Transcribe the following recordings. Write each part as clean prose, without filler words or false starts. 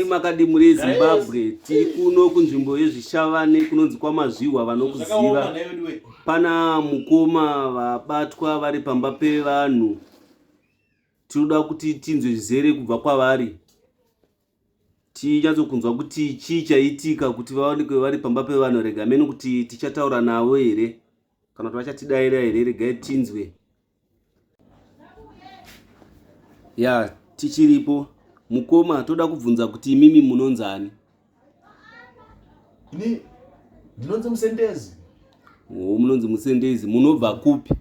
makadi muri Zimbabwe tikuno kunzvimbo yezvishavane kunonzi kwamazvihwa vanokuziva. Pana mukoma vabatwa vari pamba pevanhu. Tinoda kuti tinzwe zvizere kubva kwavari. Tinyatsokunzwa kuti chii chaitika kuti vaonekwe vari pamba pevanhu. Rega meno kuti tichataura navo here kana kuti vachatidaira here, regai tinzwe. Ya, tichiripo. Mukoma, toda kubvunza kuti imimi munonzani? Ini ndinonzi Musendezi. Munonzi Musendezi. Munobva kupi?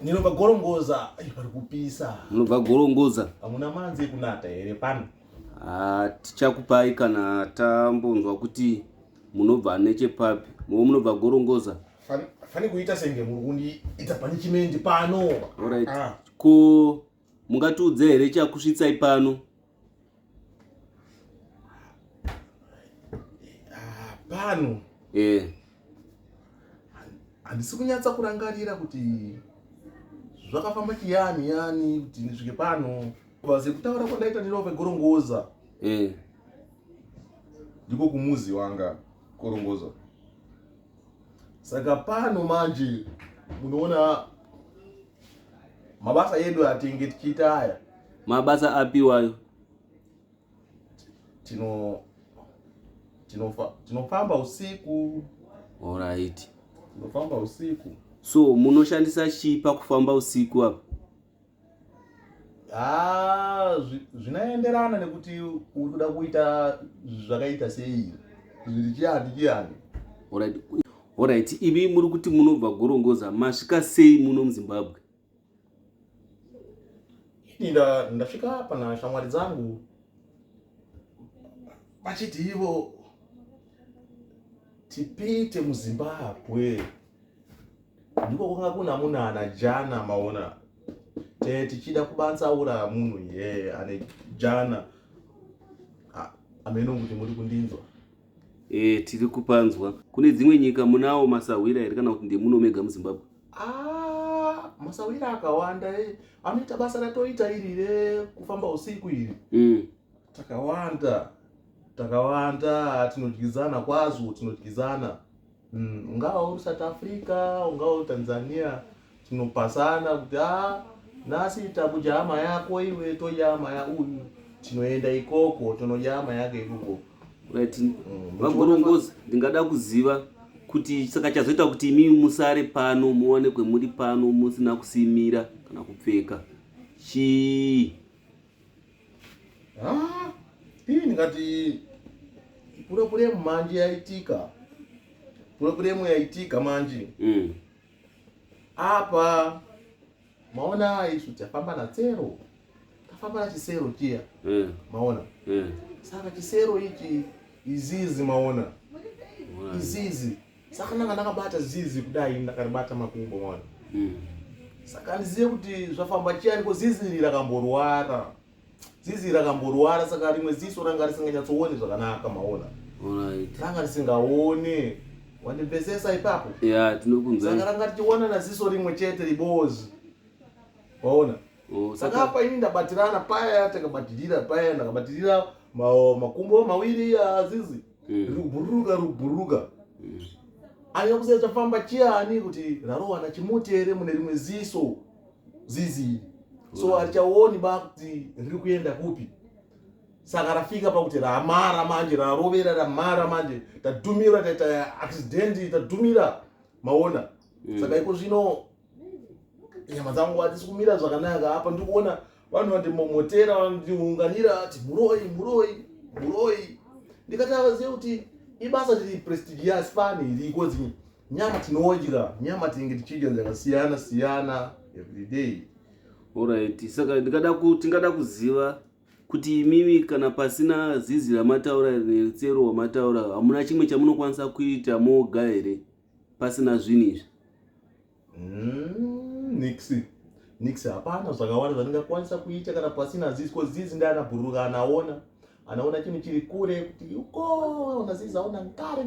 Ndinobva Gorongoza. Pari kupisa. Munobva Gorongoza. Hamuna manzi kunata here pano? Tichakupai kana tambonzwa kuti munobva nechepapi. Munobva Gorongoza. Fani kuita senge muri ita pani chimendi pano. Alright. Ko mungatiudze here chakusvitsai pano? Pano. Handisi kunyatsa kurangarira kuti zvakafamba chiyani kuti ndisvike pano. Basi kutaura kwandaita ndinobva Gorongoza. Ndiko kumuzi wanga Gorongoza. Saka pano manje munoona mabasa edu atinge tichiita aya. Mabasa apiwayo? Tinofamba usiku. Alright. Tinofamba usiku. So munoshandisa chii pakufamba usiku apa? Zvinaenderana nekuti uri kuda kuita zvakaita sei. Zviri chiyani. Alright, ivi muri kuti munobva Gorongoza, masvika sei muno muZimbabwe? Ndasvika pana shamwari dzangu. Vachiti ivo tipite muZimbabwe. Ndiko kwanga kuna munhu ana jana maona. Tichida kubanzaura munhu ane jana. Ameno kuti muri kundinzwa. Tiri kupanzwa. Kune dzimwe nyika munawo masawira here kana kuti ndemuno mega muZimbabwe? Masawira akawanda anoita basa ratoita iri kufamba usiku iri. Takawanda tinodyizana kwazvo, tinodyizana. Ungava uri South Africa, ungava uri Tanzania, tinopasana kuti nasi tabudya hama yako iwe todya hama ya uyu. Tinoenda ikoko, tonodya hama yake ikoko. Right. Vagorongoza, ndingada kuziva kuti saka chazoita kuti imi musare pano, muonekwe muri pano musina kusimira kana kupfeka. Chii? Ndingati purepuremu manje yaitika. Purepuremu yaitika manje. Apa maona isu tafamba na tsero. Tafamba na chisero chia. Maona. Saka chisero ichi izizi maona. Izizi. Saka nakabata zizi kudai ndakaribata makumbo maona. Saka ndiziye kuti zvafamba chiyani ko zizi rakamborwara. Zizi rakamborwara saka rimwe ziso ranga risinganyatsoone zvakanaka maona. Alright. Ranga risingaone. Wandipesesa ipapo? Tinokunzwa. Saka ranga tichiona na ziso rimwe chete ribozi. Waona? Saka apa ini ndabatirana paya takabatirira paya ndakabatirira makumbo mawiri azizi. Ruburuga. Anya kusema chafamba chiyani kuti rarowa na chimuti here mune rimwe ziso zizi. So alichaoni bakti ndiri kuenda kupi. Saka rafika pakuti ramara manje rarovera ramara manje tadumira taita accident tadumira maona. Saka iko zvino nyama dzangu adzisi kumira zvakanaka apa ndiri kuona vanhu vandimomotera vandiunganira ati Muroyi. Ndikataziva kuti ibasa riri prestigious fani iriko dzimwe nyama tinodya, nyama tinenge tichidya dzakasiyana every day. Alright, saka tingada kuziva kuti imimi kana pasina zizi ramataura netsero wamataura hamuna chimwe chamunokwanisa kuita moga here pasina zvinhu izvi? Nixi hapana zvakawanda zvandingakwanisa kuita kana pasina zizi. Ko zizi ndiana bhuruka anaona chinhu chiri kure kuti uko zizi aona nkare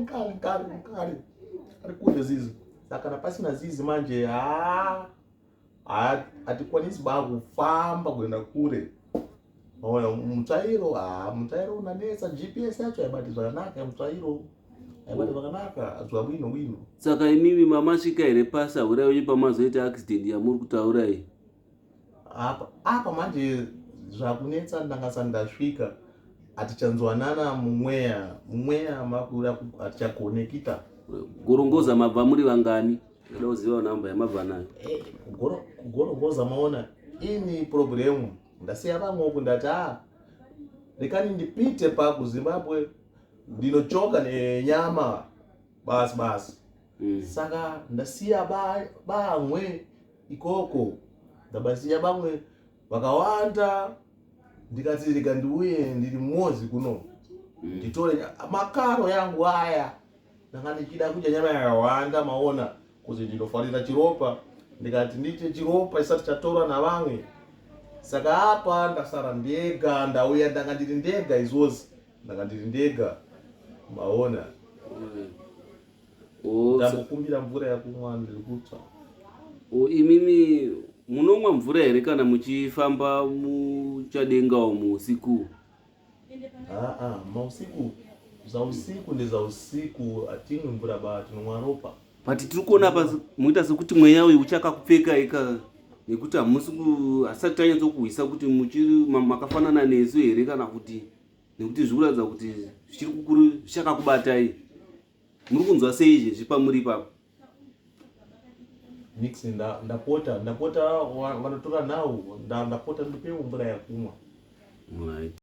ari kure zizi. Saka kana pasina zizi manje hatikwanisi kufamba kuenda kure. Maona mutsvairo mutsvairo unanetsa, GPS yacho haibati zvakanaka, mutsvairo haibati zvakanaka, azwa bwino. Saka imimi mamasvika here pasa urayi pamazoita accident yamuri kutaura iyi? Apa manje zvakunetsa ndangasa ndasvika hatichanzwanana mumweya makura hatichakonekita. Kugorongoza mabva muri vangani? Ndoda kuziva namba yamabva nayo. Kugorongoza maona ini problemu ndasiya vamwe ndati rekani ndipite kuZimbabwe ndinochoka nenyama basi. Saka ndasiya bamwe ikoko, ndabasiya bamwe vakawanda, ndikati rega ndiuye ndiri mmozi kuno nditore makaro yangu aya. Ndanga ndichida kudya nyama yakawanda maona kuti ndinofarira chiropa, ndikati ndiche chiropa isati chatorwa navamwe. Saka apa ndasara ndega, ndauya ndanga ndiri ndega izvozvi, ndanga ndiri ndega maona. Ndambokumbira mvura yakumwa ndiri kutsva. Imimi munomwa mvura here kana muchifamba muchadenga umu usiku? Mausiku zvausiku ndezvausiku hatimwi mvura ba, tinomwa ropa. But tiri kuona apa muita sekuti mweya uyu uchakakupfeka ika, nekuti hasati tanyatso kuhwisa kuti muchiri makafanana nesu here kana kuti, nekuti zvikuratidza kuti zvichiri kukuru zvichakakubatai. Muri kunzwa sei izvezvi pamuri ipapo? Mix ndapota vanotora nhau, ndapota ndipewo mvura yakumwa.